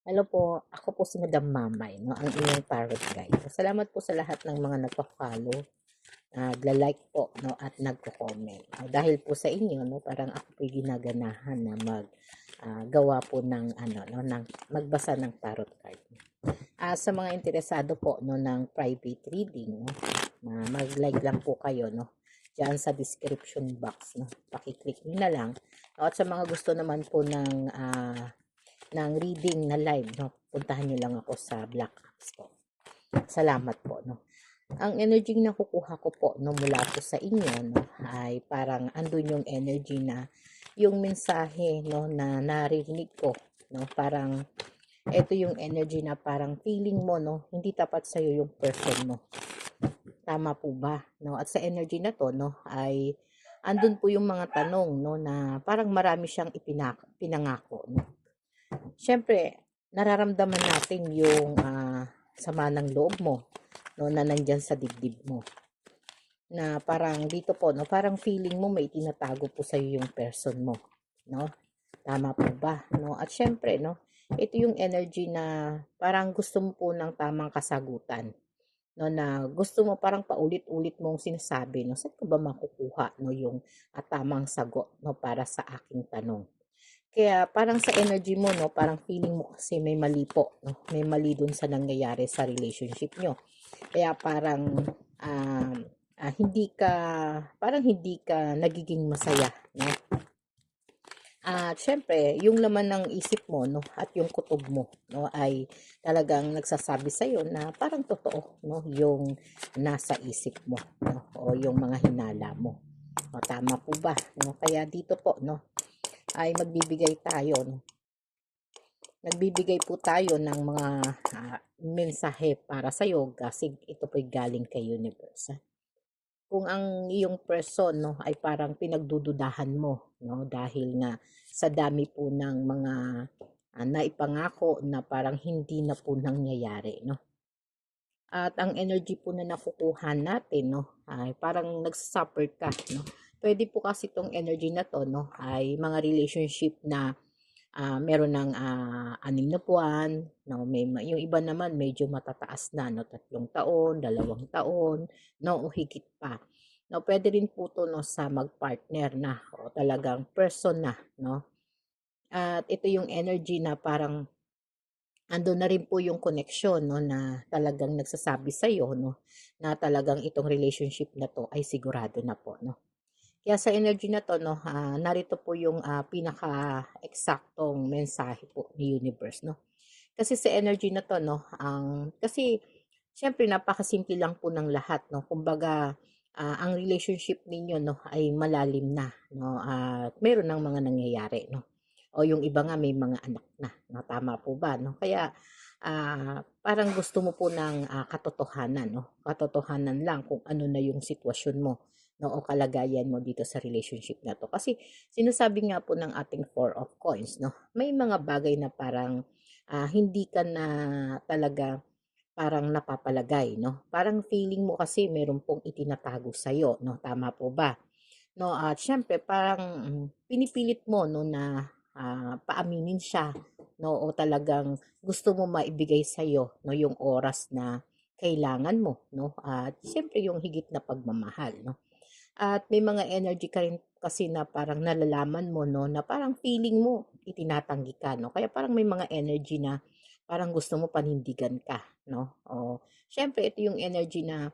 Hello po, ako po si Madam Mamay, no, ang inyong tarot guide. Salamat po sa lahat ng mga nagpa-follow, nagla-like po, no, at nagko-comment. Dahil po sa inyo, no, parang ako po ginaganahan na gawa po ng no, ng magbasa ng tarot card. Sa mga interesado po no ng private reading, no, mag-like lang po kayo, no, diyan sa description box, no. Paki-click niyo na lang. No, at sa mga gusto naman po ng reading na live, no, puntahan niyo lang ako sa Black Ops po. Salamat po, no. Ang energy na nakukuha ko po, no, mula po sa inyo, no, ay parang andun yung energy na yung mensahe, no, na naririnig ko, no, parang ito yung energy na parang feeling mo, no, hindi tapat sa'yo yung person mo. Tama po ba? No? At sa energy na to, no, ay andun po yung mga tanong, no, na parang marami siyang pinangako, no. Siyempre, nararamdaman natin yung sama ng loob mo, no, na nandyan sa dibdib mo. Na parang dito po, no, parang feeling mo may tinatago po sa'yo yung person mo. No? Tama po ba? No? At syempre, no, ito yung energy na parang gusto mo po ng tamang kasagutan. No, na gusto mo parang paulit-ulit mong sinasabi, no, saan ko ba makukuha, no, yung tamang sagot, no, para sa aking tanong. Kaya parang sa energy mo, no, parang feeling mo kasi may mali po, no? May mali dun sa nangyayari sa relationship nyo. Kaya parang um, hindi ka nagiging masaya, no? At syempre, yung laman ng isip mo, no, at yung kutob mo, no, ay talagang nagsasabi sa iyo na parang totoo, no, yung nasa isip mo, no, o yung mga hinala mo. O, tama po ba? No? Kaya dito po, no, ay nagbibigay po tayo ng mga mensahe para sa iyo kasi ito po'y galing kay Universe. Kung ang iyong person, no, ay parang pinagdududahan mo, no, dahil nga sa dami po ng mga naipangako na parang hindi na po nangyayari, no. At ang energy po na nakukuha natin, no, ay parang nagsasuffer ka, no. Pwede po kasi itong energy na to, no, ay mga relationship na meron ng 6 na buwan, no, yung iba naman medyo matataas na, no, 3 taon, 2 taon, no, o higit pa. No, pwede rin po to, no, sa mag-partner na o talagang person na, no. At ito yung energy na parang ando na rin po yung connection, no, na talagang nagsasabi sa iyo, no, na talagang itong relationship na to ay sigurado na po, no. Kaya sa energy na 'to, 'no, narito po yung pinaka-eksaktong mensahe po ni Universe, 'no. Kasi sa energy na 'to, 'no, kasi siyempre napakasimple lang po ng lahat, 'no. Kumbaga, ang relationship ninyo, 'no, ay malalim na, 'no, at meron ng mga nangyayari, 'no. O yung iba nga may mga anak na, 'no, tama po ba, 'no? Kaya, parang gusto mo po ng katotohanan, 'no, katotohanan lang kung ano na yung sitwasyon mo, 'no, o kalagayan mo dito sa relationship na 'to. Kasi sinasabi nga po ng ating Four of Coins, 'no, may mga bagay na parang hindi ka na talaga parang napapalagay, 'no? Parang feeling mo kasi meron pong itinatago sa'yo, 'no? Tama po ba? No, at siyempre parang pinipilit mo, no, na paaminin siya, no, o talagang gusto mo maibigay sa'yo, no, yung oras na kailangan mo, no, at siyempre yung higit na pagmamahal, no. At may mga energy ka rin kasi na parang nalalaman mo, no, na parang feeling mo itinatanggi ka, no? Kaya parang may mga energy na parang gusto mo panindigan ka, no? O, syempre ito yung energy na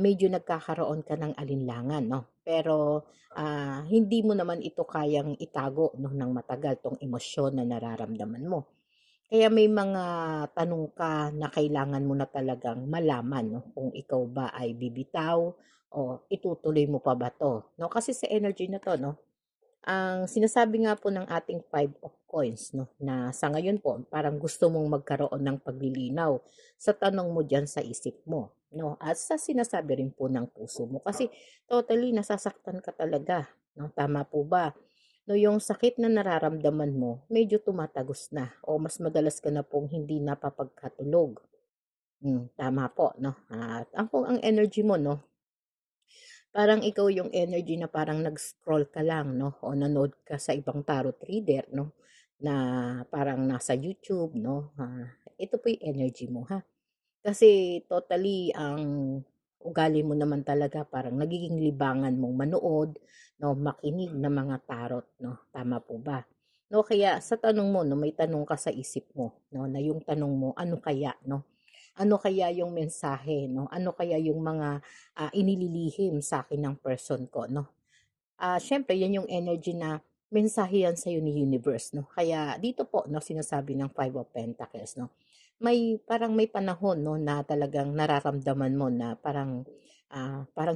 medyo nagkakaroon ka ng alinlangan, no? Pero hindi mo naman ito kayang itago, no, ng matagal tong emosyon na nararamdaman mo. Kaya may mga tanong ka na kailangan mo na talagang malaman, 'no, kung ikaw ba ay bibitaw o itutuloy mo pa ba 'to, 'no? Kasi sa energy na 'to, 'no, ang sinasabi nga po ng ating Five of Coins, 'no, na sa ngayon po parang gusto mong magkaroon ng paglilinaw sa tanong mo diyan sa isip mo, 'no, at sa sinasabi rin po ng puso mo. Kasi totally nasasaktan ka talaga, 'no, tama po ba? No, yung sakit na nararamdaman mo, medyo tumatagos na o mas madalas ka na pong hindi napapagkatulog. Tama po, no? At ang energy mo, no? Parang ikaw yung energy na parang nag-scroll ka lang, no? O nanood ka sa ibang tarot reader, no? na parang nasa YouTube, no? Ito po yung energy mo, ha? Kasi totally ang ugali mo naman talaga parang nagiging libangan mong manood, no, makinig ng mga tarot, no. Tama po ba? No, kaya sa tanong mo, no, may tanong ka sa isip mo, no, na yung tanong mo, ano kaya, no? Ano kaya yung mensahe, no? Ano kaya yung mga inililihim sa akin ng person ko, no? Siyempre 'yan yung energy na mensahe yan sa'yo ni universe 'no. Kaya dito po 'no, sinasabi ng Five of Pentacles 'no, may panahon 'no, na talagang nararamdaman mo na parang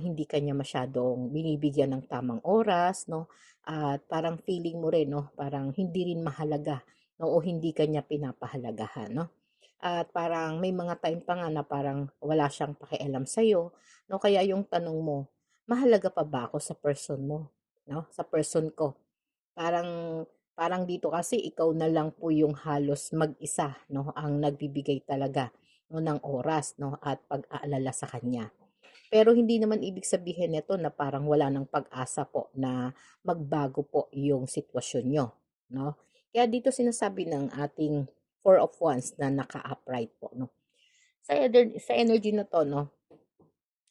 hindi ka niya masyadong binibigyan ng tamang oras 'no, at parang feeling mo rin 'no, parang hindi rin mahalaga 'no, o hindi ka niya pinapahalagahan 'no. At parang may mga time pa nga na parang wala siyang pakialam sa'yo 'no, kaya yung tanong mo, "Mahalaga pa ba ako sa person mo?" 'No, sa person ko. Parang parang dito kasi ikaw na lang po yung halos mag-isa 'no, ang nagbibigay talaga 'no, ng oras 'no, at pag-aalala sa kanya. Pero hindi naman ibig sabihin nito na parang wala ng pag-asa po na magbago po yung sitwasyon niyo, 'no. Kaya dito sinasabi ng ating Four of Wands na naka-upright po 'no. Sa energy na 'to 'no,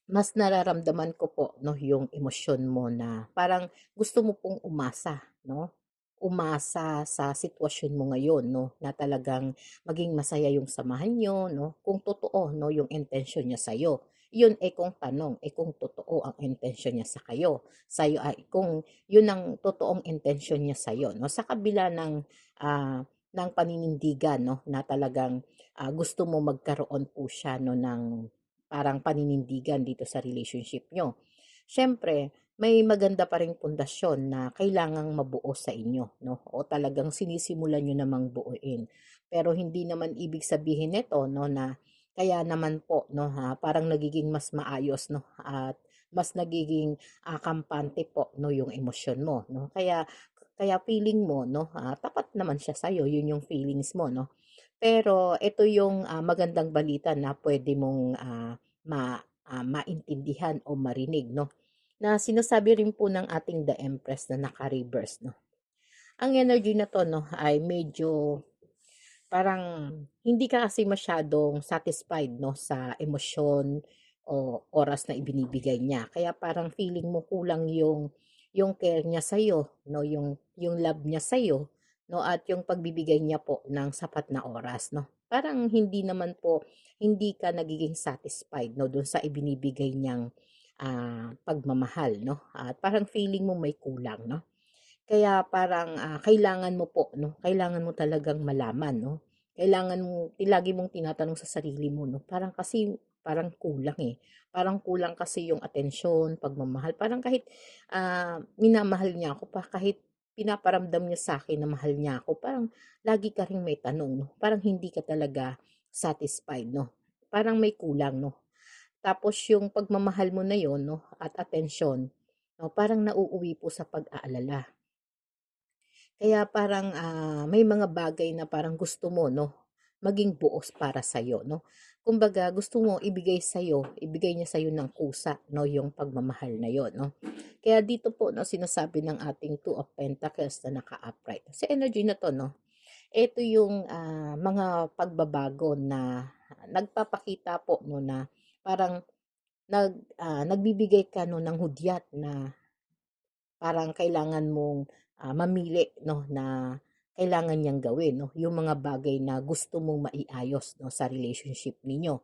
mas nararamdaman ko po 'no, yung emosyon mo na parang gusto mo pong umasa 'no. Umasa sa sitwasyon mo ngayon 'no, na talagang maging masaya yung samahan niyo 'no, kung totoo 'no, yung intensyon niya sa'yo. Yun, eh, kung tanong, eh, kung totoo ang intensyon niya sa'yo ay kung yun ang totoong intensyon niya sa'yo 'no, sa kabila ng paninindigan 'no, na talagang, gusto mo magkaroon po siya 'no, ng parang paninindigan dito sa relationship niyo. Siyempre, may maganda pa ring pundasyon na kailangang mabuo sa inyo, no? O talagang sinisimulan nyo namang buuin. Pero hindi naman ibig sabihin nito, no, na kaya naman po, no, parang nagiging mas maayos, no, at mas nagiging kampante po, no, yung emosyon mo, no? Kaya feeling mo, no, tapat naman siya sa'yo, yun yung feelings mo, no? Pero ito yung magandang balita na pwede mong maintindihan o marinig, no? Na sinasabi rin po ng ating The Empress na naka-reverse, no? Ang energy na 'to 'no, ay medyo parang hindi ka kasi masyadong satisfied 'no, sa emosyon o oras na ibinibigay niya. Kaya parang feeling mo kulang yung care niya sa'yo 'no, yung love niya sa'yo 'no, at yung pagbibigay niya po ng sapat na oras 'no. Parang hindi ka nagiging satisfied 'no, dun sa ibinibigay niyang pagmamahal 'no, at parang feeling mo may kulang 'no. Kaya parang kailangan mo po 'no, kailangan mo talagang malaman 'no. Kailangan mo lagi mong tinatanong sa sarili mo 'no, parang kulang, eh. Parang kulang kasi yung atensyon, pagmamahal. Parang kahit minamahal niya ako pa, kahit pinaparamdam niya sa akin na mahal niya ako, parang lagi ka ring may tanong 'no. Parang hindi ka talaga satisfied 'no. Parang may kulang 'no. Tapos yung pagmamahal mo na yon 'no, at atensyon 'no, parang nauuwi po sa pag-aalala. Kaya parang may mga bagay na parang gusto mo 'no, maging buos para sa'yo 'no. Kumbaga gusto mo ibigay niya sa'yo ng kusa 'no, yung pagmamahal na yon 'no. Kaya dito po 'no, sinasabi ng ating Two of Pentacles na naka-upright. Sa energy na 'to 'no, ito yung mga pagbabago na nagpapakita po 'no, na parang nagbibigay ka 'no, ng hudyat na parang kailangan mong mamili 'no, na kailangan niyang gawin 'no, yung mga bagay na gusto mong maiayos 'no, sa relationship ninyo,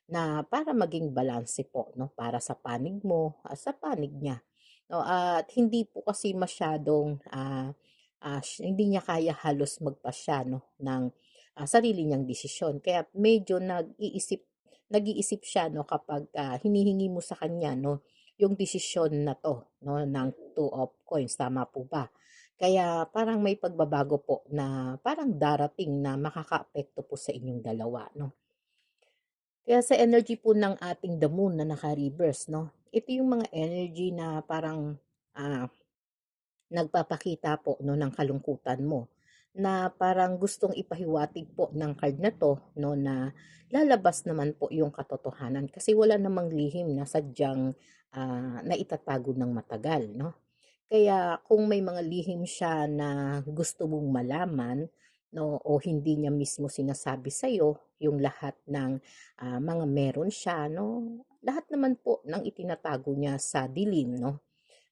na para maging balanse po 'no, para sa panig mo at sa panig niya 'no. At hindi po kasi masyadong hindi niya kaya halos magpasya 'no, ng sarili niyang desisyon, kaya medyo nag-iisip siya 'no, kapag hinihingi mo sa kanya 'no, yung desisyon na 'to 'no, ng Two of Coins, tama po ba? Kaya parang may pagbabago po na parang darating na makakaapekto po sa inyong dalawa 'no. Kaya sa energy po ng ating The Moon na naka-reverse 'no, ito yung mga energy na parang ah, nagpapakita po 'no, ng kalungkutan mo, na parang gustong ipahiwatig po ng card na 'to 'no, na lalabas naman po yung katotohanan kasi wala namang lihim na sadyang naitatago ng matagal 'no. Kaya kung may mga lihim siya na gusto mong malaman, 'no, o hindi niya mismo sinasabi sa'yo yung lahat ng, mga meron siya 'no, lahat naman po ng itinatago niya sa dilim 'no,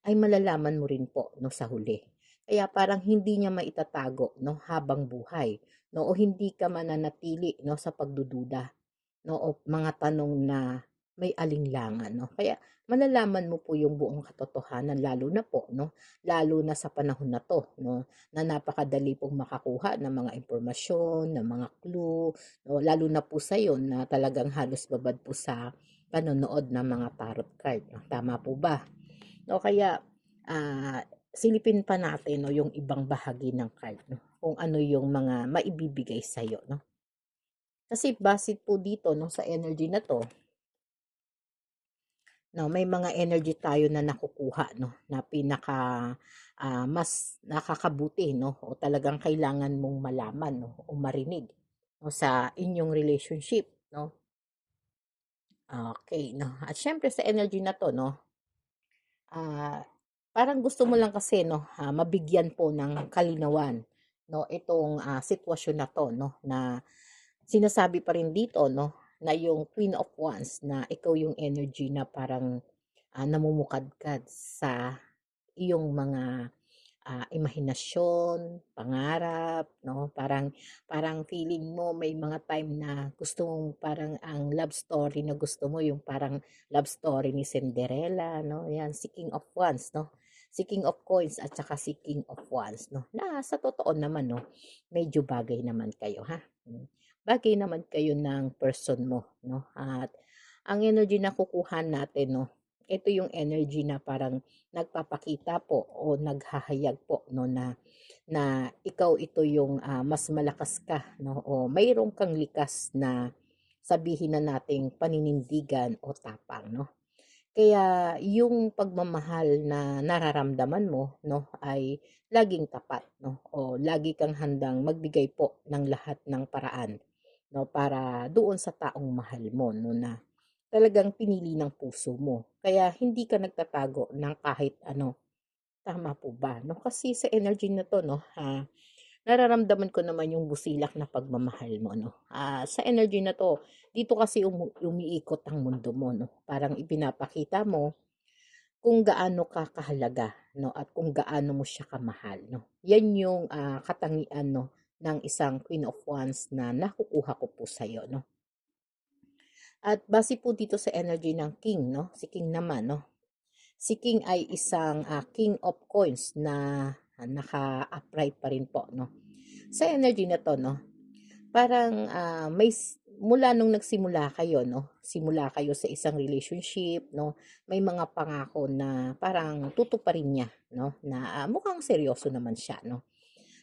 ay malalaman mo rin po 'no, sa huli. Kaya parang hindi niya maitatago 'no, habang buhay 'no, o hindi ka mananatili 'no, sa pagdududa. 'No, o mga tanong na may alinlangan 'no. Kaya malalaman mo po yung buong katotohanan lalo na po 'no, lalo na sa panahon na 'to 'no, na napakadali pong makakuha ng mga impormasyon, ng mga clue 'no, lalo na po sa'yo na talagang halos babad po sa panonood ng mga tarot card 'no, tama po ba? O kaya, silipin pa natin 'no, yung ibang bahagi ng card 'no, kung ano yung mga maibibigay sa'yo 'no. Kasi base po dito 'no, sa energy na 'to 'no, may mga energy tayo na nakukuha 'no, na pinaka, mas nakakabuti 'no, o talagang kailangan mong malaman 'no, o marinig 'no, sa inyong relationship 'no. Okay 'no, at siyempre sa energy na 'to 'no, parang gusto mo lang kasi 'no, mabigyan po ng kalinawan 'no, itong, sitwasyon na 'to 'no, na sinasabi pa rin dito 'no, na yung Queen of Wands na ikaw yung energy na parang, namumukadkad sa iyong mga, imahinasyon, pangarap 'no, parang parang feeling mo may mga time na gusto mong parang ang love story na gusto mo yung parang love story ni Cinderella 'no, 'yan si King of Wands 'no, si King of Coins at saka si King of Wands 'no, na sa totoo naman 'no, medyo bagay naman kayo ha, bagay naman kayo ng person mo 'no, at ang energy na kukuha natin 'no, ito yung energy na parang nagpapakita po o naghahayag po 'no, na na ikaw ito yung, mas malakas ka 'no, o mayroon kang likas na sabihin na nating paninindigan o tapang 'no. Kaya yung pagmamahal na nararamdaman mo 'no, ay laging tapat 'no, o lagi kang handang magbigay po ng lahat ng paraan 'no, para doon sa taong mahal mo 'no, na talagang pinili ng puso mo. Kaya hindi ka nagtatago ng kahit ano, tama po ba 'no? Kasi sa energy na 'to 'no, nararamdaman ko naman yung busilak na pagmamahal mo 'no. Sa energy na 'to, dito kasi umiikot ang mundo mo 'no. Parang ipinapakita mo kung gaano ka kahalaga 'no, at kung gaano mo siya kamahal 'no. 'Yan yung, katangian 'no, ng isang Queen of Wands na nakukuha ko po sa'yo 'no. At base po dito sa energy ng King 'no, si King naman 'no. Si King ay isang, King of Coins na, naka-upright pa rin po 'no. Sa energy na 'to 'no, parang, mula nung nagsimula kayo 'no, simula kayo sa isang relationship 'no, may mga pangako na parang tutuparin niya 'no, na, mukhang seryoso naman siya 'no.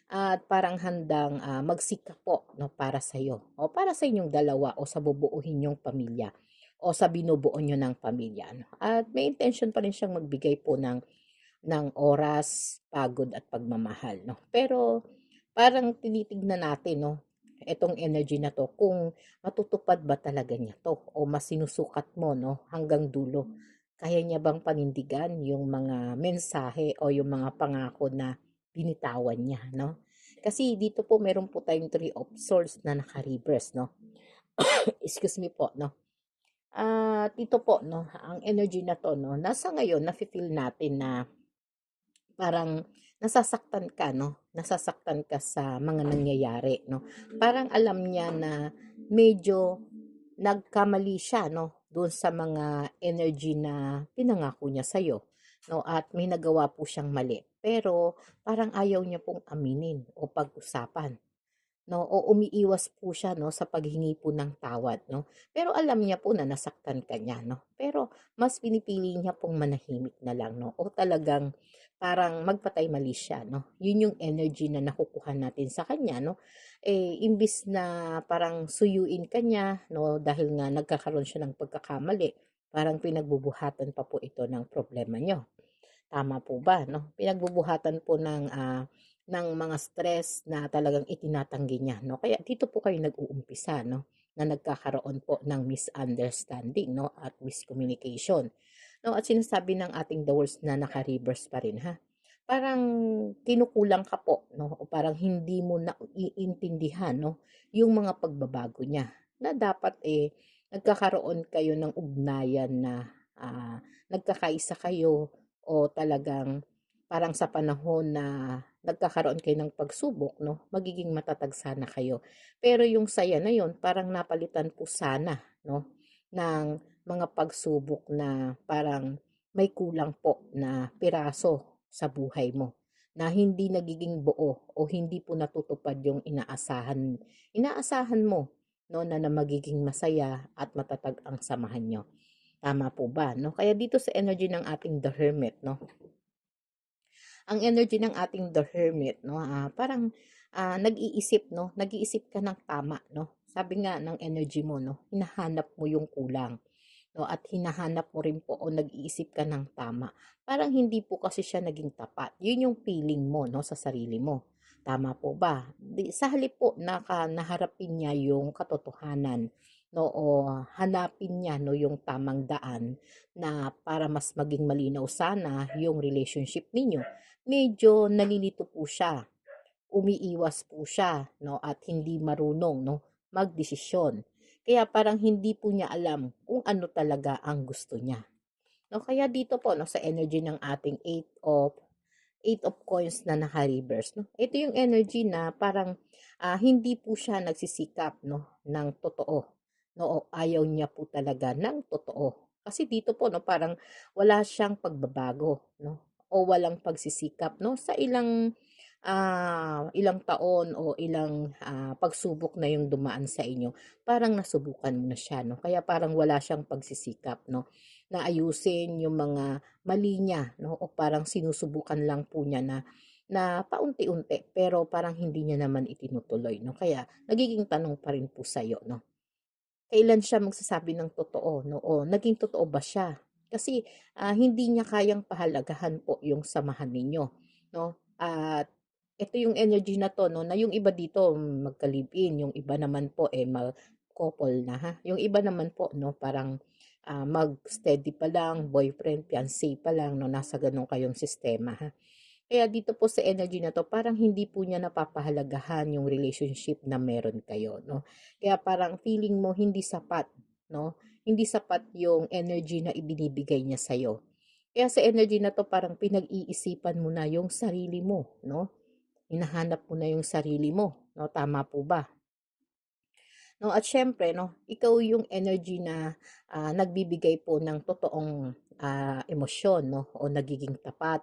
At parang handang, magsikap po 'no, para sa'yo o para sa inyong dalawa o sa bubuuhin niyong pamilya o sa binubuo niyo ng pamilya 'no. At may intention pa rin siyang magbigay po ng oras, pagod at pagmamahal 'no. Pero parang tinitignan natin 'no, itong energy na 'to kung matutupad ba talaga niya 'to o mas sinusukat mo 'no, hanggang dulo. Kaya niya bang panindigan yung mga mensahe o yung mga pangako na binitawan niya 'no. Kasi dito po meron po tayong Three of Swords na naka-reverse 'no. Excuse me po 'no. Dito po 'no, ang energy na 'to 'no, nasa ngayon nafi-feel natin na parang nasasaktan ka 'no, nasasaktan ka sa mga nangyayari 'no. Parang alam niya na medyo nagkamali siya 'no, doon sa mga energy na pinangako niya sa'yo 'no, at may nagawa po siyang mali. Pero parang ayaw niya pong aminin o pag-usapan. 'No, o umiiwas po siya 'no, sa paghingi po ng tawad 'no. Pero alam niya po na nasaktan ka niya 'no, pero mas pinipili niya pong manahimik na lang 'no, o talagang parang magpatay mali siya 'no. Yun yung energy na nakukuha natin sa kanya 'no. Eh, imbis na parang suyuin ka niya 'no, dahil nga nagkakaroon siya ng pagkakamali, parang pinagbubuhatan pa po ito ng problema niyo. Tama po ba 'no? Pinagbubuhatan po ng mga stress na talagang itinatanggi niya 'no. Kaya dito po kayo nag-uumpisa 'no, na nagkakaroon po ng misunderstanding 'no, at miscommunication 'no. At sinasabi ng ating the words na naka-reverse pa rin ha. parang kinukulang ka po, 'no, o parang hindi mo na iintindihan, 'no, yung mga pagbabago niya na dapat, nagkakaroon kayo ng ugnayan na, nagkakaisa kayo o talagang parang sa panahon na nagkakaroon kayo ng pagsubok, 'no, magiging matatag sana kayo. Pero yung saya na yun parang napalitan po sana, 'no, ng mga pagsubok na parang may kulang po na piraso sa buhay mo na hindi nagiging buo o hindi po natutupad yung inaasahan mo, 'no, na magiging masaya at matatag ang samahan niyo. Tama po ba, 'no? Kaya dito sa energy ng ating The Hermit, 'no, ang energy ng ating The Hermit, 'no, parang, nag-iisip, 'no, nag-iisip ka ng tama, 'no? Sabi nga ng energy mo, 'no, hinahanap mo yung kulang. 'No, at hinahanap mo rin po o nag-iisip ka ng tama. Parang hindi po kasi siya naging tapat. 'Yun yung feeling mo, 'no, sa sarili mo. Tama po ba? Sa halip po na naharapin niya yung katotohanan, 'no, o hanapin niya, 'no, yung tamang daan na para mas maging malinaw sana yung relationship ninyo, medyo nalilito po siya, umiiwas po siya, 'no, at hindi marunong, 'no, magdesisyon. Kaya parang hindi po niya alam kung ano talaga ang gusto niya, 'no. Kaya dito po, 'no, sa energy ng ating Eight of Coins na naka-reverse, 'no. Ito yung energy na parang, hindi po siya nagsisikap, 'no, ng totoo, 'no, o ayaw niya po talaga ng totoo. Kasi dito po, 'no, parang wala siyang pagbabago, 'no, o walang pagsisikap, 'no, sa ilang taon o ilang, pagsubok na yung dumaan sa inyo, parang nasubukan mo na siya, 'no. Kaya parang wala siyang pagsisikap, 'no, na ayusin yung mga mali niya, 'no, o parang sinusubukan lang po niya na na paunti-unti pero parang hindi niya naman itinutuloy, 'no. Kaya nagiging tanong pa rin po sa'yo, 'no, kailan siya magsasabi ng totoo, 'no, o naging totoo ba siya? Kasi, hindi niya kayang pahalagahan po yung samahan ninyo, 'no, at ito yung energy na 'to, 'no, na yung iba dito magka-live-in, yung iba naman po, couple na, ha. Yung iba naman po, 'no, parang, mag-steady pa lang, boyfriend, fiancé pa lang, 'no, nasa gano'n kayong sistema, ha. Kaya dito po sa energy na 'to, parang hindi po niya napapahalagahan yung relationship na meron kayo, 'no. Kaya parang feeling mo hindi sapat, 'no, hindi sapat yung energy na ibinibigay niya sa'yo. Kaya sa energy na 'to parang pinag-iisipan mo na yung sarili mo, 'no. Hinahanap mo na yung sarili mo, 'no, tama po ba? 'No, at siyempre, 'no, ikaw yung energy na, nagbibigay po ng totoong, emosyon, 'no, o nagiging tapat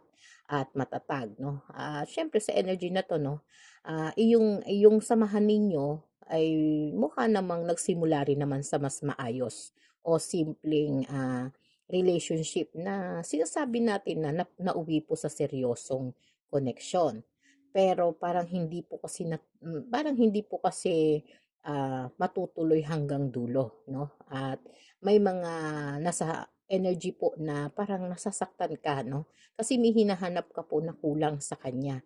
at matatag, 'no. Siyempre sa energy na 'to, 'no, iyong samahan ninyo ay mukha namang nagsimula rin naman sa mas maayos o simpleng, relationship na sinasabi natin na nauwi po sa seryosong koneksyon. Pero parang hindi po kasi matutuloy hanggang dulo, 'no? At may mga nasa energy po na parang nasasaktan ka, 'no? Kasi may hinahanap ka po na kulang sa kanya.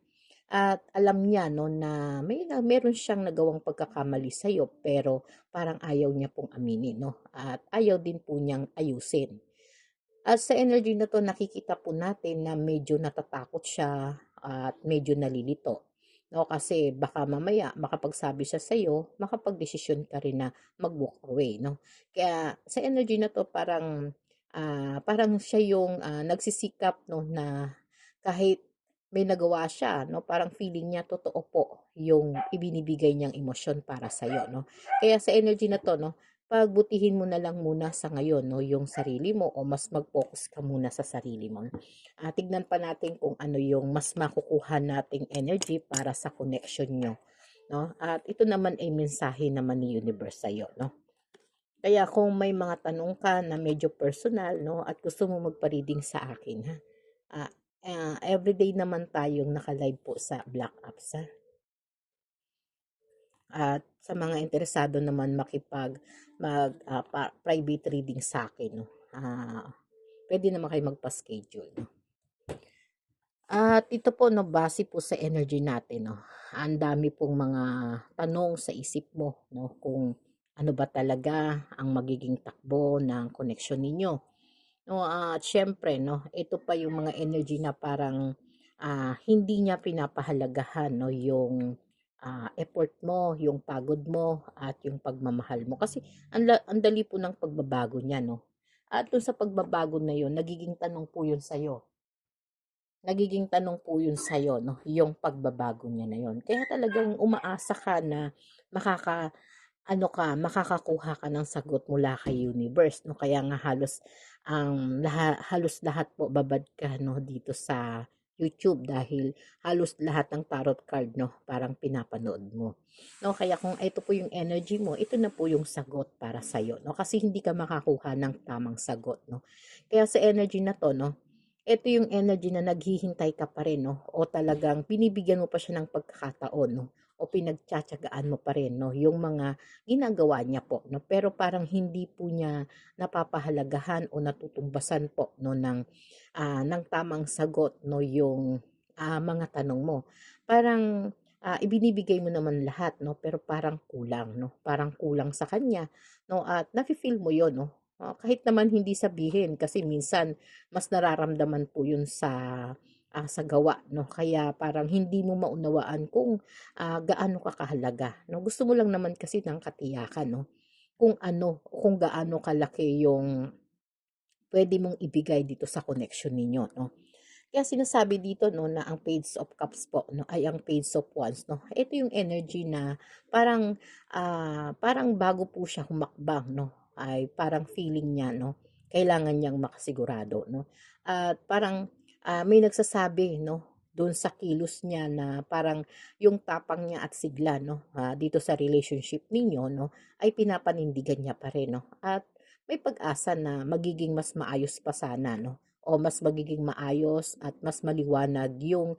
At alam niya, 'no, na meron siyang nagawang pagkakamali sa'yo pero parang ayaw niya pong aminin, 'no? At ayaw din po niyang ayusin. At sa energy na 'to nakikita po natin na medyo natatakot siya at medyo nalilito, 'no, kasi baka mamaya makapagsabi siya sa'yo, makapagdesisyon ka rin na mag-walk away, 'no. Kaya sa energy na 'to parang siya yung, nagsisikap, 'no, na kahit may nagawa siya, 'no, parang feeling niya totoo po yung ibinibigay niyang emosyon para sa'yo, 'no. Kaya sa energy na 'to, 'no, pagbutihin mo na lang muna sa ngayon, 'no, yung sarili mo o mas mag-focus ka muna sa sarili mo. Tignan pa natin kung ano yung mas makukuha nating energy para sa connection niyo, 'no. At ito naman ay mensahe naman ni universe sa'yo, 'no. Kaya kung may mga tanong ka na medyo personal, 'no, at gusto mo magpa-reading sa akin, ha, everyday naman tayong naka-live po sa Black Apps, ha. At sa mga interesado naman private reading sa akin, 'no, puwede naman kayong magpa-schedule, 'no. At ito po, 'no, base po sa energy natin, 'no, ang dami pong mga tanong sa isip mo, 'no, kung ano ba talaga ang magiging takbo ng koneksyon ninyo, 'no. At siyempre, 'no, ito pa yung mga energy na parang, hindi niya pinapahalagahan, no, yung effort mo, yung pagod mo, at yung pagmamahal mo. Kasi ang dali po ng pagbabago niya, no? At dun sa pagbabago na yun, nagiging tanong po yun sa'yo. Nagiging tanong po yun sa'yo, no? Yung pagbabago niya na yun. Kaya talagang umaasa ka na makaka makakakuha ka ng sagot mula kay universe, no? Kaya nga halos lahat po babad ka, no, dito sa YouTube dahil halos lahat ng tarot card, no, parang pinapanood mo. No, kaya kung ito po yung energy mo, ito na po yung sagot para sa no? Kasi hindi ka makakuha ng tamang sagot, no? Kaya sa energy na 'to, no, ito yung energy na naghihintay ka pa rin, no? O talagang binibigyan mo pa siya ng pagkakataon, no? O pinagtsatsagaan mo pa rin, no, yung mga ginagawa niya po, no, pero parang hindi po niya napapahalagahan o natutumbasan po, no, ng tamang sagot, no, yung mga tanong mo. Parang ibinibigay mo naman lahat, no, pero parang kulang, no, parang kulang sa kanya, no, at nafe-feel mo yon, no. Kahit naman hindi sabihin kasi minsan mas nararamdaman po yun sa gawa, no, kaya parang hindi mo maunawaan kung gaano ka kahalaga, 'no? Gusto mo lang naman kasi ng katiyakan, 'no, kung gaano kalaki yung puwede mong ibigay dito sa connection ninyo, 'no? Kaya sinasabi dito, 'no, na ang Page of Cups po, 'no, ay ang Page of Wands, 'no. Ito yung energy na parang bago po siya humakbang, 'no, ay parang feeling niya, 'no, kailangan niyang makasigurado, 'no. At parang may nagsasabi, 'no, do'n sa kilos niya na parang yung tapang niya at sigla, 'no, dito sa relationship ninyo, no, ay pinapanindigan niya pa rin, 'no. At may pag-asa na magiging mas maayos pa sana, 'no, o mas magiging maayos at mas maliwanag yung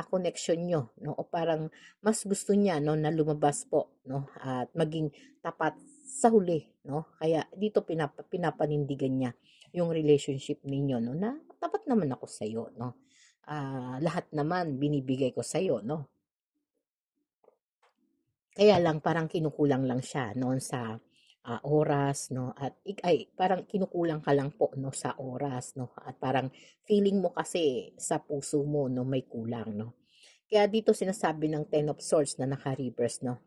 connection niyo, 'no, o parang mas gusto niya, 'no, na lumabas po, 'no, at maging tapat sa huli, 'no. Kaya dito pinapanindigan niya yung relationship ninyo, 'no, na tapat naman ako sa'yo, 'no. Lahat naman binibigay ko sa'yo, 'no. Kaya lang parang kinukulang lang siya noon sa oras, 'no, at parang kinukulang ka lang po, 'no, sa oras, 'no, at parang feeling mo kasi sa puso mo, 'no, may kulang, 'no. Kaya dito sinasabi ng Ten of Swords na naka-reverse, 'no,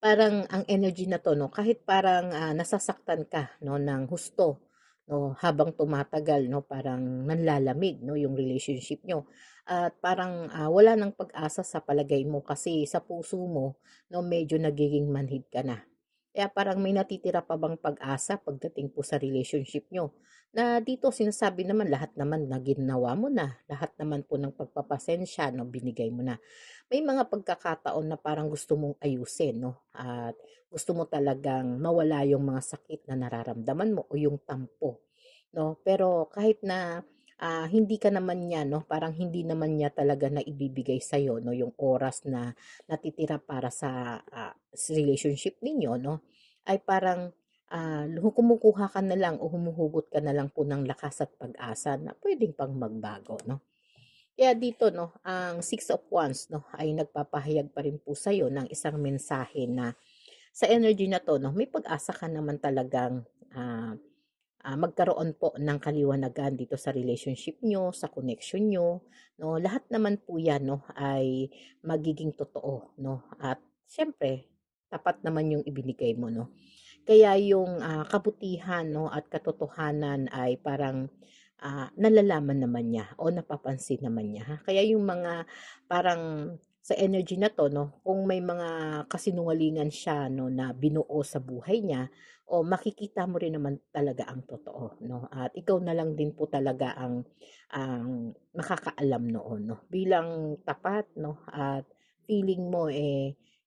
parang ang energy na 'to, 'no, kahit parang nasasaktan ka, 'no, ng husto, 'no, habang tumatagal, 'no, parang nanlalamig, 'no, yung relationship niyo at parang wala ng pag-asa sa palagay mo kasi sa puso mo, 'no, medyo nagiging manhid ka na. Kaya parang may natitira pa bang pag-asa pagdating po sa relationship niyo, na dito sinasabi naman lahat naman na ginawa mo na, lahat naman po ng pagpapasensya, 'no, binigay mo na. May mga pagkakataon na parang gusto mong ayusin, 'no, at gusto mo talagang mawala yung mga sakit na nararamdaman mo o yung tampo, 'no. Pero kahit na hindi ka naman niya, 'no, parang hindi naman niya talaga naibibigay sa'yo, 'no, yung oras na natitira para sa relationship ninyo, no, ay parang kumukuha ka na lang o humuhugot ka na lang po ng lakas at pag-asa na puwedeng pang magbago, 'no. Kaya dito, 'no, ang Six of Wands, 'no, ay nagpapahayag pa rin po sa'yo ng isang mensahe na sa energy na 'to, 'no, may pag-asa ka naman talagang magkaroon po ng kaliwanagan dito sa relationship niyo, sa connection niyo, 'no. Lahat naman po 'yan, 'no, ay magiging totoo, 'no, at siyempre tapat naman yung ibinigay mo, 'no. Kaya yung kabutihan, 'no, at katotohanan ay parang nalalaman naman niya o napapansin naman niya, ha. Kaya yung mga parang sa energy na 'to, 'no, kung may mga kasinungalingan siya, 'no, na binuo sa buhay niya, o makikita mo rin naman talaga ang totoo, 'no, at ikaw na lang din po talaga ang makakaalam noon, 'no. Bilang tapat, 'no, at feeling mo,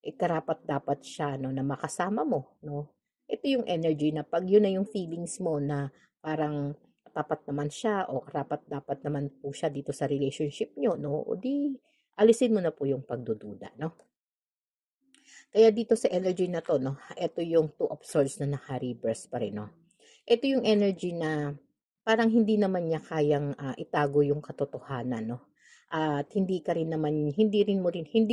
karapat-dapat siya, 'no, na makasama mo, 'no. Ito yung energy na 'pag yun na yung feelings mo na parang tapat naman siya o karapat-dapat naman po siya dito sa relationship niyo, 'no, o di alisin mo na po yung pagdududa, 'no. Kaya dito sa energy na 'to, 'no, eto yung Two of Swords na naka-reverse pa rin, 'no. Ito yung energy na parang hindi naman niya kayang itago yung katotohanan, 'no. At hindi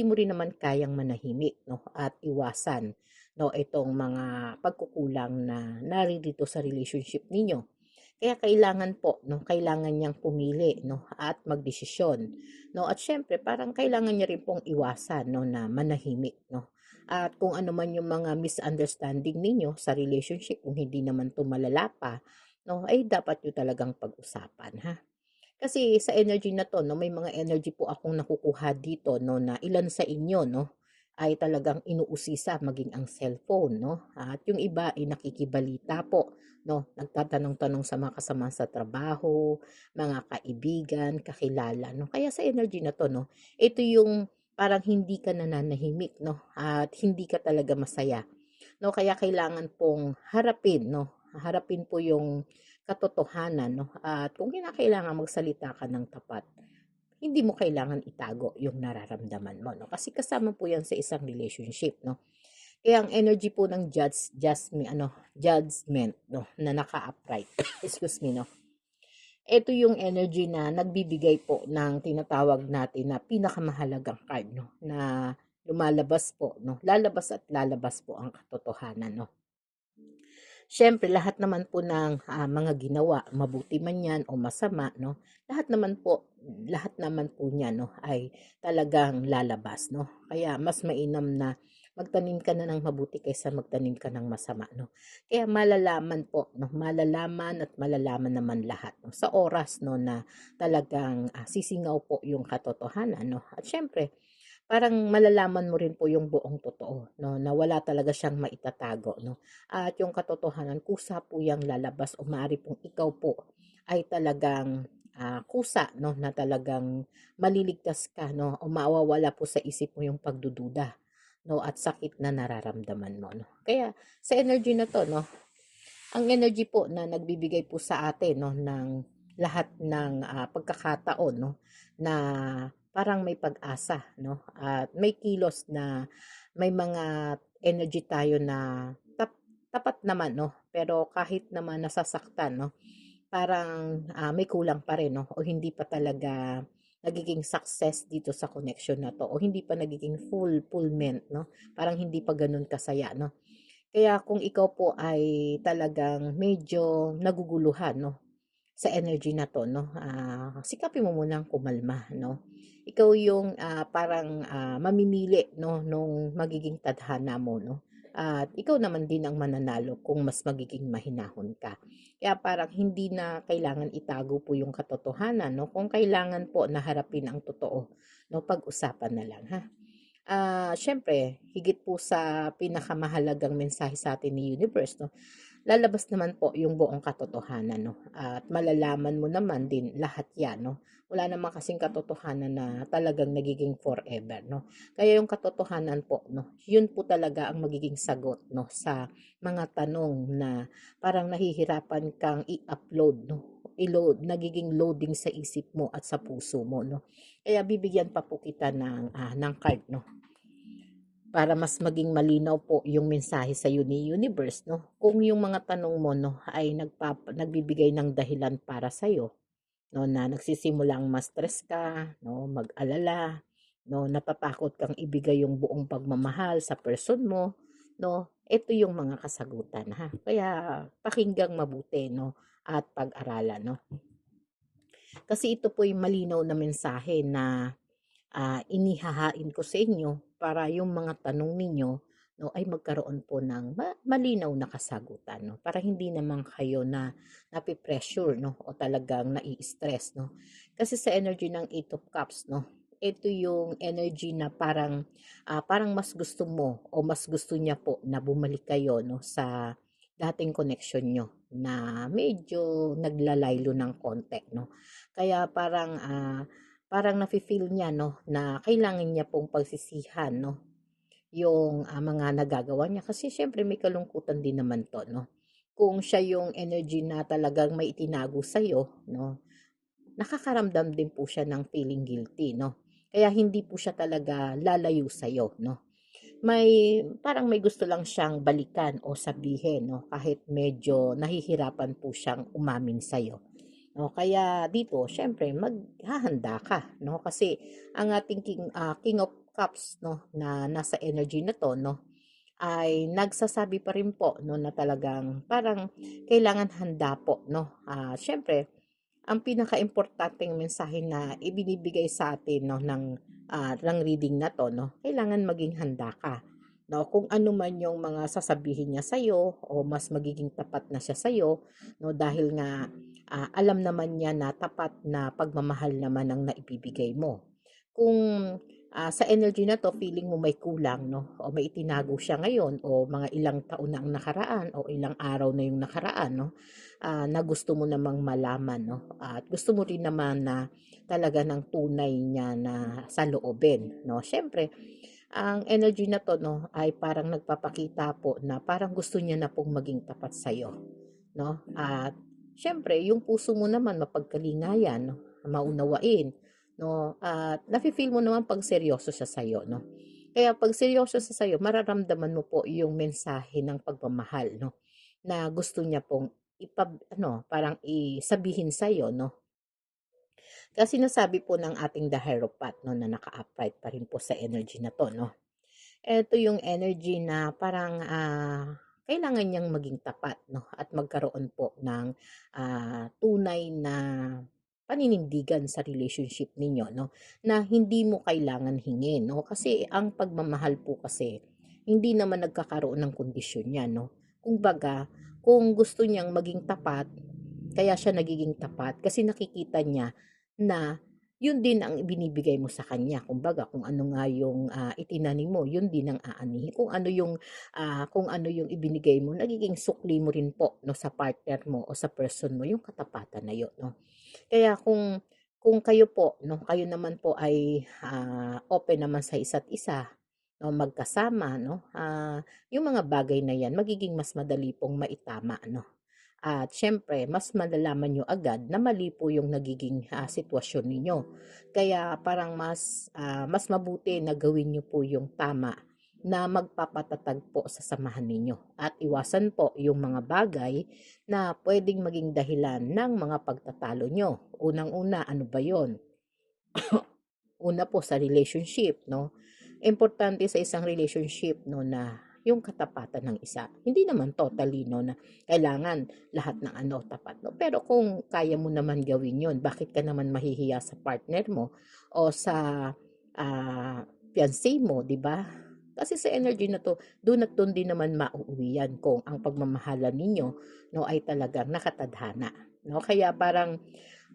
mo rin naman kayang manahimik, 'no, at iwasan, 'no, itong mga pagkukulang na naririto sa relationship ninyo. Kaya kailangan po 'no, kailangan niyang pumili 'no, at magdesisyon 'no. At siyempre parang kailangan niya rin pong iwasan 'no, na manahimik 'no. At kung ano man yung mga misunderstanding ninyo sa relationship kung hindi naman 'to malala pa 'no, ay dapat niyo talagang pag-usapan, ha. Kasi sa energy na 'to 'no, may mga energy po akong nakukuha dito 'no, na ilan sa inyo 'no, ay talagang inuusisa maging ang cellphone 'no, at yung iba ay nakikibalita po 'no, nagtatanong-tanong sa mga kasamahan sa trabaho, mga kaibigan, kakilala 'no. Kaya sa energy na 'to 'no, ito yung parang hindi ka nananahimik 'no, at hindi ka talaga masaya 'no. Kaya kailangan pong harapin 'no, harapin po yung katotohanan 'no, at kung kinakailangan magsalita ka ng tapat, hindi mo kailangan itago yung nararamdaman mo 'no, kasi kasama po 'yan sa isang relationship 'no. Kaya ang energy po ng judgment 'no, na naka-upright, excuse me 'no, ito yung energy na nagbibigay po ng tinatawag natin na pinakamahalagang card 'no, na lumalabas po 'no, lalabas at lalabas po ang katotohanan 'no. Siyempre lahat naman po ng, mga ginawa, mabuti man 'yan o masama 'no, lahat naman po niyan 'no, ay talagang lalabas 'no. Kaya mas mainam na magtanim ka na ng mabuti kaysa magtanim ka ng masama 'no. Kaya malalaman po 'no, malalaman at malalaman naman lahat 'no, sa oras 'no, na talagang, sisingaw po yung katotohanan 'no. At siyempre parang malalaman mo rin po yung buong totoo 'no, na wala talaga siyang maitatago 'no. At yung katotohanan kusa po yang lalabas o maaari pong ikaw po ay talagang, kusa 'no, na talagang maliligtas ka 'no o mawawala po sa isip mo yung pagdududa 'no at sakit na nararamdaman mo 'no. Kaya sa energy na 'to 'no, ang energy po na nagbibigay po sa atin 'no ng lahat ng, pagkakataon 'no, na parang may pag-asa 'no, at may kilos na may mga energy tayo na tapat naman 'no, pero kahit naman nasasaktan 'no, parang, may kulang pa rin 'no, o hindi pa talaga nagiging success dito sa connection na 'to o hindi pa nagiging fulfillment 'no, parang hindi pa gano'n kasaya 'no. Kaya kung ikaw po ay talagang medyo naguguluhan 'no, sa energy na 'to 'no, sikapin mo munang kumalma 'no. Ikaw yung, parang, mamimili 'no nung magiging tadhana mo 'no, at ikaw naman din ang mananalo kung mas magiging mahinahon ka. Kaya parang hindi na kailangan itago po yung katotohanan 'no, kung kailangan po na harapin ang totoo 'no, pag-usapan na lang ha. Siyempre higit po sa pinakamahalagang mensahe sa atin ni universe 'no, lalabas naman po yung buong katotohanan 'no, at malalaman mo naman din lahat 'yan 'no. Wala naman kasing katotohanan na talagang nagiging forever 'no. Kaya yung katotohanan po 'no, yun po talaga ang magiging sagot 'no, sa mga tanong na parang nahihirapan kang i-upload 'no, nagiging loading sa isip mo at sa puso mo 'no. Kaya bibigyan pa po kita ng card 'no, para mas maging malinaw po yung mensahe sa sa'yo ni universe 'no, kung yung mga tanong mo 'no, ay nagbibigay ng dahilan para sa'yo 'no, na nagsisimulang ma-stress ka 'no, mag-alala 'no, natatakot kang ibigay yung buong pagmamahal sa person mo 'no, ito yung mga kasagutan ha. Kaya pakinggang mabuti 'no, at pag-aralan 'no. Kasi ito po yung malinaw na mensahe na inihahain ko sa inyo para yung mga tanong ninyo 'no, ay magkaroon po ng malinaw na kasagutan 'no, para hindi naman kayo na nape-pressure 'no, o talagang nai-stress 'no. Kasi sa energy ng Eight of Cups 'no, ito yung energy na parang mas gusto mo o mas gusto niya po na bumalik kayo 'no, sa dating connection niyo na medyo naglalaylo ng konti 'no. Kaya parang nafi-feel niya 'no, na kailangan niya pong pagsisihan 'no, yung, mga nagagawa niya kasi siyempre may kalungkutan din naman 'to 'no. Kung siya yung energy na talagang may itinago sa'yo 'no, nakakaramdam din po siya ng feeling guilty 'no. Kaya hindi po siya talaga lalayo sa'yo 'no. Parang may gusto lang siyang balikan o sabihin 'no, kahit medyo nahihirapan po siyang umamin sa'yo. O kaya dito siyempre maghahanda ka 'no, kasi ang ating King of Cups 'no, na nasa energy na 'to 'no, ay nagsasabi pa rin po, 'no, na talagang parang kailangan handa po, 'no. Siyempre ang pinakaimportanteng mensahe na ibinibigay sa atin, 'no, ng reading na 'to, 'no, kailangan maging handa ka, 'no. Kung ano man yung mga sasabihin niya sa'yo o mas magiging tapat na siya sa'yo, 'no, dahil nga, alam naman niya na tapat na pagmamahal naman ang naibibigay mo. Kung, sa energy na 'to feeling mo may kulang, 'no, o may itinago siya ngayon o mga ilang taon na ang nakaraan o ilang araw na yung nakaraan, 'no, na gusto mo namang malaman, 'no, at gusto mo rin naman na talaga ng tunay niya na saloobin, 'no. Siyempre ang energy na 'to, 'no, ay parang nagpapakita po na parang gusto niya na pong maging tapat sa'yo, 'no. At siyempre yung puso mo naman mapagkalingayan, 'no, maunawain, 'no, at nafi-feel mo naman 'pag seryoso siya sa'yo, 'no. Kaya 'pag seryoso siya sa'yo mararamdaman mo po yung mensahe ng pagmamahal, 'no, na gusto niya pong ano, parang sabihin sa'yo, 'no. Kasi sinasabi po ng ating the Hierophant, 'no, na naka-upright pa rin po sa energy na 'to, 'no. Eto yung energy na parang, kailangan niyang maging tapat, 'no, at magkaroon po ng, tunay na paninindigan sa relationship ninyo, 'no, na hindi mo kailangan hingin, 'no. Kasi ang pagmamahal po kasi hindi naman nagkakaroon ng kondisyon 'yan, 'no. Kumbaga, kung gusto niyang maging tapat, kaya siya nagiging tapat kasi nakikita niya na yun din ang ibinibigay mo sa kanya. Kumbaga kung ano nga yung, itinanim mo, yun din ang aanihin. Kung ano yung ibinigay mo, nagiging sukli mo rin po, 'no, sa partner mo o sa person mo yung katapatan na yun, 'no. Kaya kung kayo po, 'no, kayo naman po ay, open naman sa isa't isa, 'no, magkasama, 'no, yung mga bagay na 'yan magiging mas madali pong maitama, 'no. At siyempre mas malalaman niyo agad na mali po yung nagiging, sitwasyon ninyo. Kaya parang mas mabuti na gawin niyo po yung tama na magpapatatag po sa samahan ninyo at iwasan po yung mga bagay na puwedeng maging dahilan ng mga pagtatalo niyo. Unang-una, ano ba yon? Una po sa relationship, 'no. Importante sa isang relationship, 'no, na yung katapatan ng isa. Hindi naman totally, 'no, na kailangan lahat ng ano tapat, 'no. Pero kung kaya mo naman gawin yon, bakit ka naman mahihiya sa partner mo o sa, fiancé mo, 'di ba? Kasi sa energy na 'to, dun at dun din naman mauuwi yan kung ang pagmamahalan ninyo, 'no, ay talagang nakatadhana, 'no. Kaya parang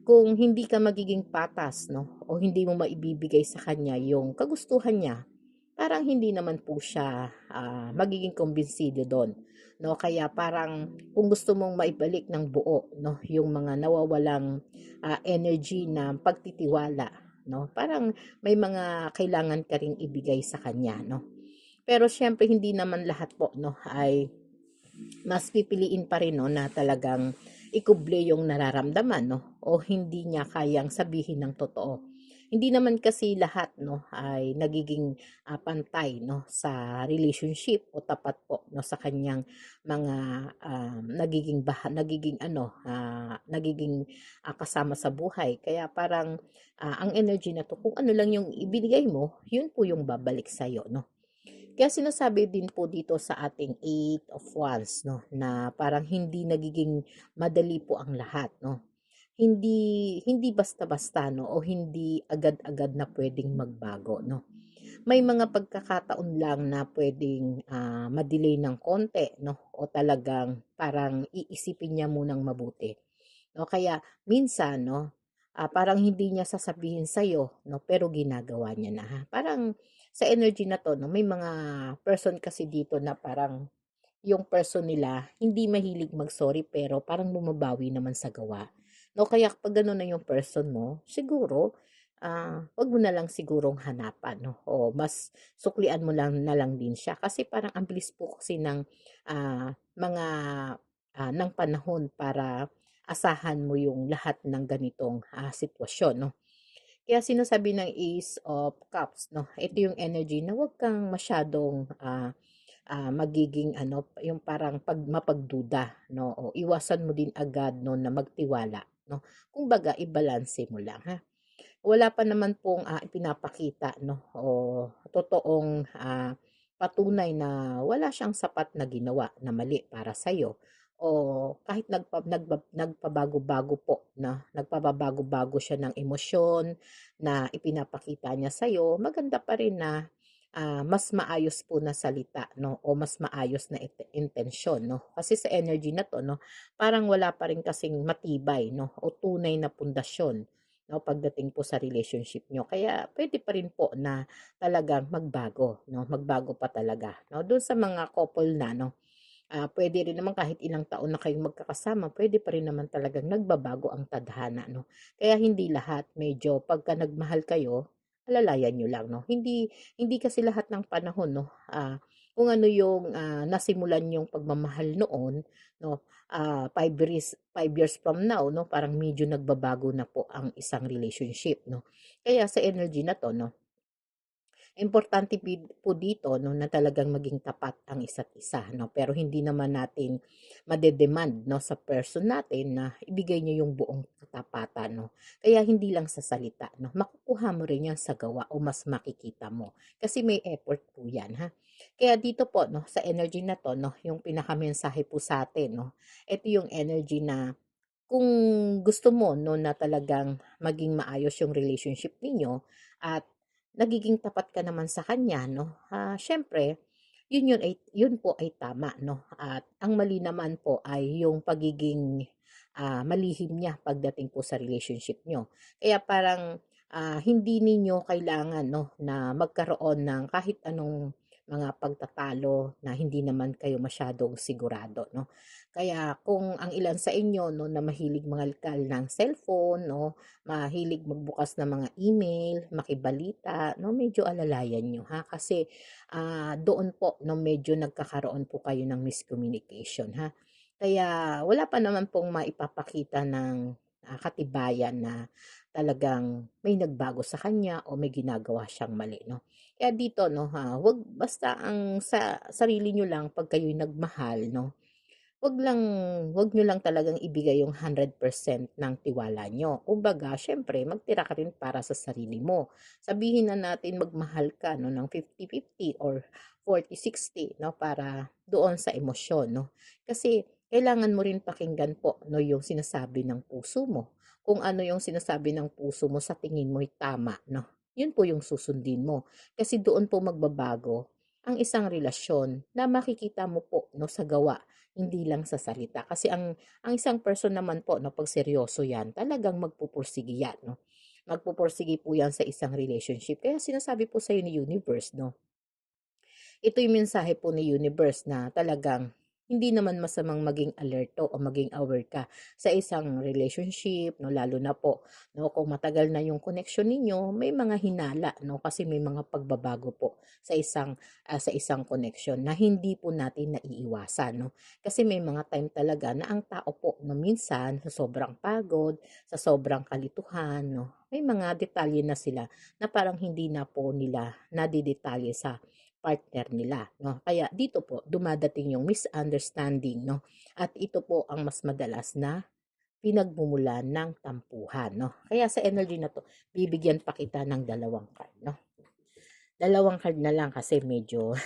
kung hindi ka magiging patas, 'no, o hindi mo maibibigay sa kanya yung kagustuhan niya, parang hindi naman po siya, magiging kumbinsido dun, 'no. Kaya parang kung gusto mong maibalik ng buo, 'no, yung mga nawawalang, energy na pagtitiwala, 'no, parang may mga kailangan ka ring ibigay sa kanya, 'no. Pero siyempre hindi naman lahat po, 'no, ay mas pipiliin pa rin, 'no, na talagang ikuble yung nararamdaman, 'no, o hindi niya kayang sabihin ng totoo. Hindi naman kasi lahat, 'no, ay nagiging, pantay, 'no, sa relationship o tapat po, 'no, sa kanyang mga, nagiging ano, nagiging, kasama sa buhay. Kaya parang, ang energy na 'to kung ano lang yung ibinigay mo, yun po yung babalik sa'yo, 'no. Kaya sinasabi din po dito sa ating Eight of Wands, 'no, na parang hindi nagiging madali po ang lahat, 'no. Hindi hindi basta-basta, 'no, o hindi agad-agad na puwedeng magbago, 'no. May mga pagkakataon lang na puwedeng, ma-delay ng konti, 'no, o talagang parang iisipin niya munang mabuti. O kaya minsan, 'no, parang hindi niya sasabihin sa'yo, 'no, pero ginagawa niya na, ha. Parang sa energy na 'to, 'no, may mga person kasi dito na parang yung person nila hindi mahilig mag-sorry pero parang bumabawi naman sa gawa, 'no. Kaya kapag gano'n na yung person mo, siguro, 'wag mo na lang sigurong hanapan, 'no, o mas suklian mo lang na lang din siya. Kasi parang ang bilis po kasi ng, mga, ng panahon para asahan mo yung lahat ng ganitong, sitwasyon, 'no. Kaya sinasabi ng Ace of Cups, 'no, ito yung energy na 'wag kang masyadong, magiging ano, yung parang mapagduda, 'no, o iwasan mo din agad 'no na magtiwala, 'no. Kumbaga ibalanse mo lang, ha. Wala pa naman pong, ipinapakita, 'no, o totoong, patunay na wala siyang sapat na ginawa na mali para sa'yo o kahit nagpabago-bago po na nagpababago-bago siya ng emosyon na ipinapakita niya sa'yo, maganda pa rin na mas maayos po na salita 'no o mas maayos na intensyon 'no. Kasi sa energy na 'to 'no, parang wala pa rin kasing matibay 'no o tunay na pundasyon 'no pagdating po sa relationship niyo. Kaya puwede pa rin po na talagang magbago 'no, magbago pa talaga 'no. Do'n sa mga couple na 'no, puwede rin naman kahit ilang taon na kayong magkakasama, puwede pa rin naman talagang nagbabago ang tadhana 'no. Kaya hindi lahat medyo pagka nagmahal kayo, alalayan niyo lang 'no. Hindi hindi kasi lahat ng panahon 'no, kung ano yung, nasimulan yung pagmamahal noon 'no, 5 years from now 'no, parang medyo nagbabago na po ang isang relationship 'no. Kaya sa energy na 'to 'no, importante po dito 'no, na talagang maging tapat ang isa't isa 'no, pero hindi naman natin made-demand 'no, sa person natin na ibigay niya yung buong katapatan 'no. Kaya hindi lang sa salita 'no, makukuha mo rin 'yan sa gawa o mas makikita mo. Kasi may effort po 'yan, ha. Kaya dito po 'no, sa energy na 'to 'no, yung pinakamensahe po sa'tin 'no, ito yung energy na kung gusto mo 'no, na talagang maging maayos yung relationship ninyo at nagiging tapat ka naman sa kanya 'no, siyempre yun po ay tama 'no, at ang mali naman po ay yung pagiging, malihim niya pagdating po sa relationship niyo. Kaya parang, hindi ninyo kailangan 'no, na magkaroon ng kahit anong mga pagtatalo na hindi naman kayo masyadong sigurado 'no. Kaya kung ang ilan sa inyo 'no, na mahilig mangalkal ng cellphone 'no, mahilig magbukas ng mga email, makibalita 'no, medyo alalayan niyo ha, kasi doon po 'no, medyo nagkakaroon po kayo ng miscommunication, ha. Kaya wala pa naman pong maipapakita ng, katibayan na talagang may nagbago sa kanya o may ginagawa siyang mali 'no. Kaya dito 'no, 'wag basta ang sa sarili niyo lang 'pag kayo'y nagmahal 'no, Wag lang wag niyo lang talagang ibigay yung 100% ng tiwala niyo. Kumbaga siyempre magtira ka rin para sa sarili mo. Sabihin na natin magmahal ka 'no ng 50-50 or 40-60 'no, para doon sa emosyon 'no. Kasi kailangan mo rin pakinggan po 'no yung sinasabi ng puso mo. Kung ano yung sinasabi ng puso mo sa tingin mo'y tama 'no, yun po yung susundin mo. Kasi doon po magbabago ang isang relasyon na makikita mo po 'no sa gawa, hindi lang sa salita. Kasi ang isang person naman po 'no, 'pag seryoso 'yan, talagang magpupursige 'yan 'no. Magpupursige po 'yan sa isang relationship. Kaya sinasabi po sa'yo ni universe 'no, ito yung mensahe po ni universe na talagang hindi naman masamang maging alerto o maging aware ka sa isang relationship 'no, lalo na po 'no, kung matagal na yung connection ninyo, may mga hinala 'no, kasi may mga pagbabago po sa isang connection na hindi po natin naiiwasan 'no. Kasi may mga time talaga na ang tao po 'no, minsan sa sobrang pagod, sa sobrang kalituhan 'no, may mga detalye na sila na parang hindi na po nila nadidetalye sa partner nila 'no. Kaya dito po dumadating yung misunderstanding 'no, at ito po ang mas madalas na pinagmumulan ng tampuhan 'no. Kaya sa energy na 'to, bibigyan pa kita ng dalawang card 'no. Dalawang card na lang kasi medyo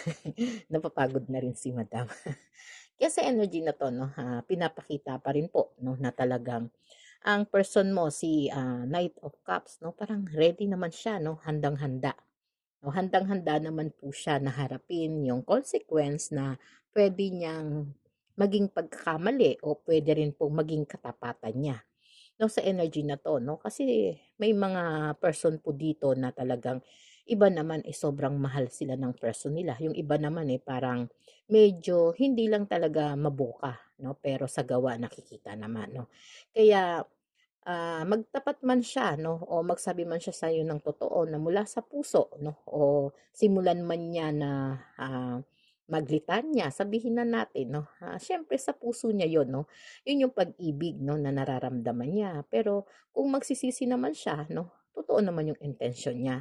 napapagod na rin si madam. Kaya sa energy na 'to 'no, pinapakita pa rin po 'no, na talagang ang person mo si, Knight of Cups 'no, parang ready naman siya 'no, handang-handa. O handang-handa naman po siya na harapin yung consequence na puwede niyang maging pagkakamali o puwede rin pong maging katapatan niya 'no, sa energy na 'to 'no. Kasi may mga person po dito na talagang iba naman, eh, sobrang mahal sila ng person nila. Yung iba naman, eh, parang medyo hindi lang talaga maboka 'no, pero sa gawa nakikita naman 'no. Kaya magtapat man siya 'no o magsabi man siya sa'yo ng totoo na mula sa puso 'no o simulan man niya na, maglitanya, sabihin na natin 'no, siyempre sa puso niya 'yon 'no, 'yun yung pag-ibig 'no na nararamdaman niya. Pero kung magsisisi naman siya 'no, totoo naman yung intensyon niya.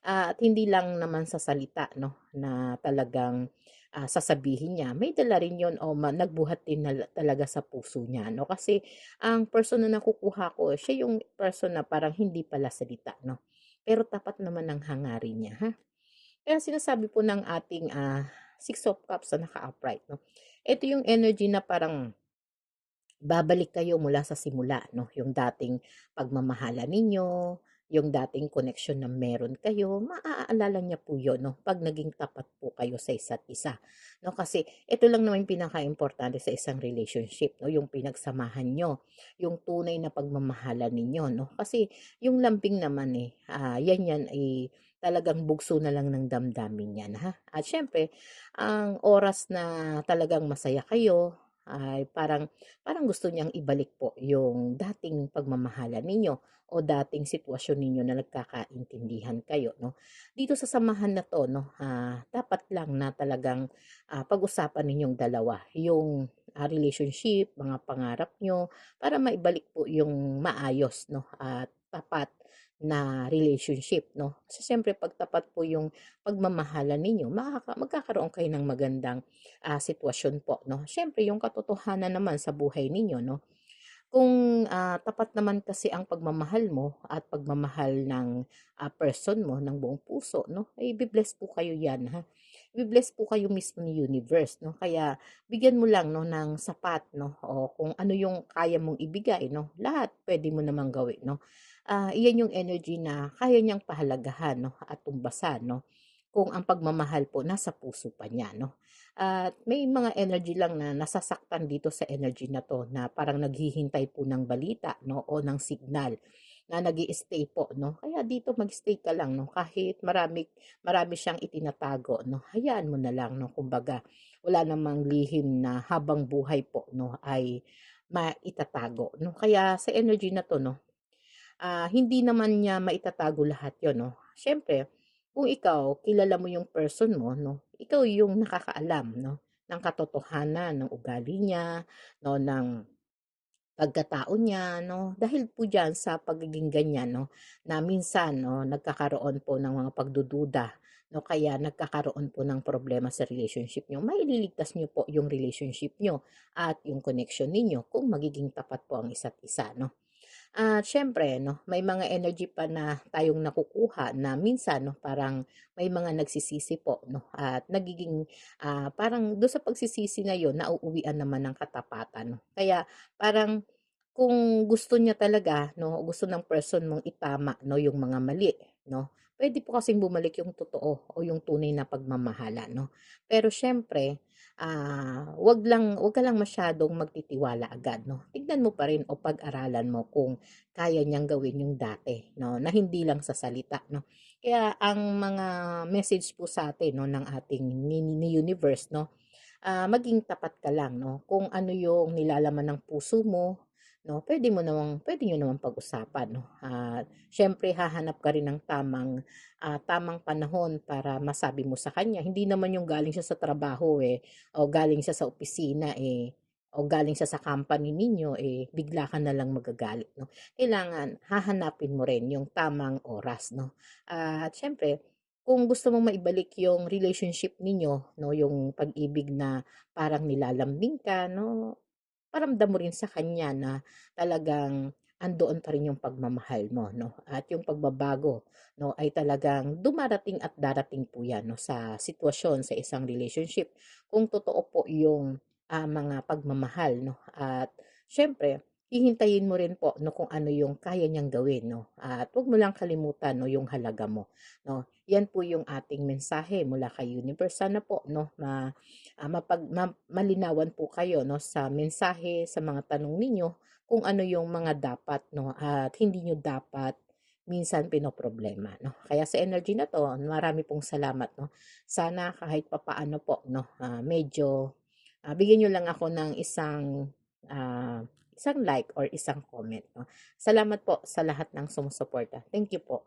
At hindi lang naman sa salita 'no, na talagang, sasabihin niya, may dala rin 'yun o nagbuhat din talaga sa puso niya 'no. Kasi ang person na nakukuha ko, siya yung person na parang hindi pala salita 'no, pero tapat naman ang hangarin niya, ha. Kaya sinasabi po ng ating, Six of Cups na naka-upright 'no, ito yung energy na parang babalik kayo mula sa simula 'no, yung dating pagmamahalan ninyo, yung dating koneksyon na meron kayo, maaalala niya po yun 'no, 'pag naging tapat po kayo sa isa't isa 'no. Kasi ito lang naman yung pinakaimportante sa isang relationship 'no, yung pinagsamahan niyo, yung tunay na pagmamahalan ninyo 'no. Kasi yung lambing naman, yan ay talagang bugso na lang ng damdamin yan, At siyempre ang oras na talagang masaya kayo ay parang parang gusto niyang ibalik po yung dating pagmamahalan ninyo o dating sitwasyon ninyo na nagkakaintindihan kayo 'no. Dito sa samahan na 'to 'no, dapat lang na talagang, pag-usapan ninyong dalawa yung, relationship, mga pangarap niyo para maibalik po yung maayos 'no at tapat na relationship 'no. Kasi siyempre 'pag tapat po yung pagmamahalan ninyo magkakaroon kayo ng magandang sitwasyon po 'no. Siyempre yung katotohanan naman sa buhay ninyo 'no, kung, tapat naman kasi ang pagmamahal mo at pagmamahal ng, person mo ng buong puso 'no, ay ibe-bless po kayo yan, Ibe-bless po kayo mismo ni universe 'no. Kaya bigyan mo lang 'no ng sapat 'no o kung ano yung kaya mong ibigay 'no, lahat puwede mo namang gawin 'no. Iyan yung energy na kaya niyang pahalagahan 'no at tumbasan 'no, kung ang pagmamahal po nasa puso pa niya 'no. At may mga energy lang na nasasaktan dito sa energy na 'to na parang naghihintay po ng balita 'no o ng signal na nag-i-stay po 'no. Kaya dito mag-stay ka lang 'no kahit marami marami siyang itinatago 'no, hayaan mo na lang 'no. Kumbaga wala namang lihim na habang buhay po 'no ay maitatago 'no. Kaya sa energy na 'to 'no, hindi naman niya maitatago lahat 'yon 'no. Siyempre, kung ikaw kilala mo yung person mo 'no, ikaw yung nakakaalam 'no, ng katotohanan ng ugali niya 'no, ng pagkatao niya 'no. Dahil po diyan sa pagiging ganyan 'no, na minsan 'no, nagkakaroon po ng mga pagdududa 'no, kaya nagkakaroon po ng problema sa relationship niyo. Maililigtas niyo po yung relationship niyo at yung connection ninyo kung magiging tapat po ang isa't isa 'no. At siyempre 'no, may mga energy pa na tayong nakukuha na minsan 'no, parang may mga nagsisisi po 'no, at nagiging, parang do'n sa pagsisisi na 'yon nauuwian naman ng katapatan 'no. Kaya parang kung gusto niya talaga 'no, gusto ng person mong itama 'no, yung mga mali 'no, puwede po kasing bumalik yung totoo o yung tunay na pagmamahala 'no. Pero siyempre, 'wag ka lang masyadong magtitiwala agad 'no. Tignan mo pa rin o pag-aralan mo kung kaya niyang gawin yung dati 'no, na hindi lang sa salita 'no. Kaya ang mga message po sa'tin 'no ng ating ni universe 'no, maging tapat ka lang 'no, kung ano yung nilalaman ng puso mo 'no, puwede niyo namang pag-usapan 'no. At siyempre hahanap ka rin ng tamang panahon para masabi mo sa kanya. Hindi naman yung galing siya sa trabaho, o galing siya sa opisina, o galing siya sa company ninyo, bigla ka na lang magagalit 'no. Kailangan hahanapin mo rin yung tamang oras 'no. At siyempre kung gusto mong maibalik yung relationship ninyo 'no, yung pag-ibig na parang nilalambing ka 'no, paramdam mo rin sa kanya na talagang andoon pa rin yung pagmamahal mo 'no, at yung pagbabago 'no, ay talagang dumarating at darating po 'yan 'no, sa sitwasyon sa isang relationship. Kung totoo po yung, mga pagmamahal 'no, at siyempre hihintayin mo rin po 'no, kung ano yung kaya niyang gawin 'no, at 'wag mo lang kalimutan 'no, yung halaga mo 'no. 'Yan po yung ating mensahe mula kay universe. Sana po 'no, malinawan po kayo 'no, sa mensahe, sa mga tanong ninyo, kung ano yung mga dapat 'no, at hindi niyo dapat minsan pinoproblema 'no. Kaya sa energy na 'to, marami pong salamat 'no. Sana kahit papaano po 'no, medyo, bigyan niyo lang ako ng isang like or isang comment 'no. Salamat po sa lahat ng sumusuporta. Thank you po.